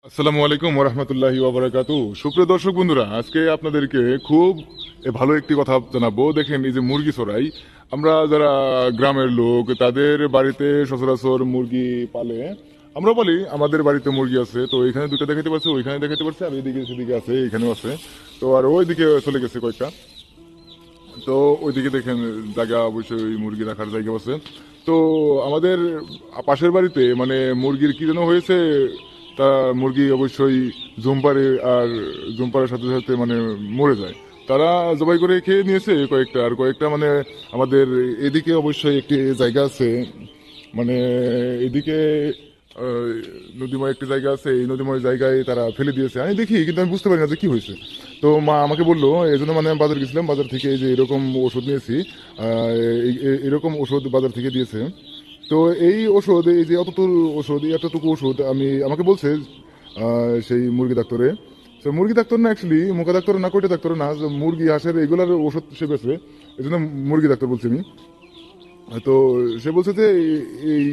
আসসালামু আলাইকুম ওরহমতুল্লাহি ওয়াবারাকাতু। সুপ্রিয় দর্শক বন্ধুরা, আজকে আপনাদেরকে খুব ভালো একটি কথা জানাবো। দেখেন, এই যে মুরগি চড়াই, আমরা যারা গ্রামের লোক তাদের বাড়িতে সচরাচর মুরগি পালে। আমরা বলি আমাদের বাড়িতে মুরগি আছে, তো এখানে দুটো দেখাতে পারছে, ওইখানে দেখাতে পারছে, আর এদিকে সেদিকে আছে, এখানেও আছে। তো আর ওইদিকে চলে গেছে কয়েকটা। তো ওইদিকে দেখেন জায়গা, অবশ্যই ওই মুরগি রাখার জায়গা আছে। তো আমাদের পাশের বাড়িতে মানে মুরগির কি যেন হয়েছে, তা মুরগি অবশ্যই জুমপারে, আর জুমপারের সাথে সাথে মানে মরে যায়। তারা জবাই করে খেয়ে নিয়েছে কয়েকটা, আর কয়েকটা মানে আমাদের এদিকে অবশ্যই একটি জায়গা আছে, মানে এদিকে আহ, নদীময় একটি জায়গা আছে, এই নদীময় জায়গায় তারা ফেলে দিয়েছে। আমি দেখি, কিন্তু আমি বুঝতে পারি না যে কি হয়েছে। তো মা আমাকে বললো, এই জন্য মানে আমি বাজার গেছিলাম, বাজার থেকে এই যে এরকম ওষুধ নিয়েছি। এরকম ওষুধ বাজার থেকে দিয়েছে। তো এই ওষুধ, এই যে অতটুকু ওষুধ, এতটুকু ওষুধ আমাকে বলছে সেই মুরগি ডাক্তারে। তো মুরগি ডাক্তার না, অ্যাকচুয়ালি মুখা ডাক্তার না, কয়টা ডাক্তার না, যে মুরগি হাঁসের এগুলার ওষুধ সে বেছে, এই জন্য মুরগি ডাক্তার বলছি আমি। তো সে বলছে যে এই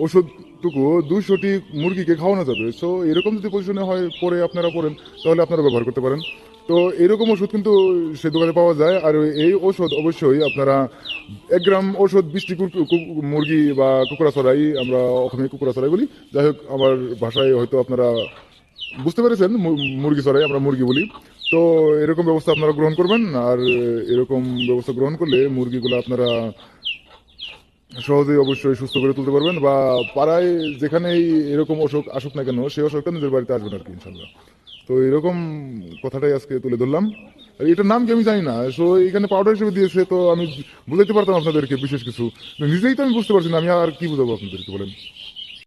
ওষুধটুকু 200টি মুরগিকে খাওয়ানো যাবে। সো এরকম যদি পজিশনে হয়, পরে আপনারা পড়েন, তাহলে আপনারা ব্যবহার করতে পারেন। তো এরকম ওষুধ কিন্তু সে দোকানে পাওয়া যায়। আর এই ওষুধ অবশ্যই আপনারা 1 গ্রাম ওষুধ 20টি মুরগি বা কুকুরা চড়াই, আমরা ওখানে কুকুরা চড়াই বলি, যাই হোক আমার ভাষায় হয়তো আপনারা বুঝতে পেরেছেন, মুরগি চড়াই আমরা মুরগি বলি। তো এরকম ব্যবস্থা আপনারা গ্রহণ করবেন। আর এরকম ব্যবস্থা গ্রহণ করলে মুরগিগুলো আপনারা সহজেই অবশ্যই সুস্থ করে তুলতে পারবেন, বা পাড়ায় যেখানেই এরকম অসুখ আসুক না কেন, সেই অসুখটা নিজের বাড়িতে আসবেন আর কি, ইনশাল্লাহ। তো এরকম কথাটাই আজকে তুলে ধরলাম। আর এটার নাম কি আমি জানি না, সো এখানে পাউডার হিসেবে দিয়েছে, তো আমি বুঝাইতে পারতাম আপনাদেরকে বিশেষ কিছু, নিজেই তো আমি বুঝতে পারছি না, আমি আর কি বুঝাবো আপনাদেরকে বলেন।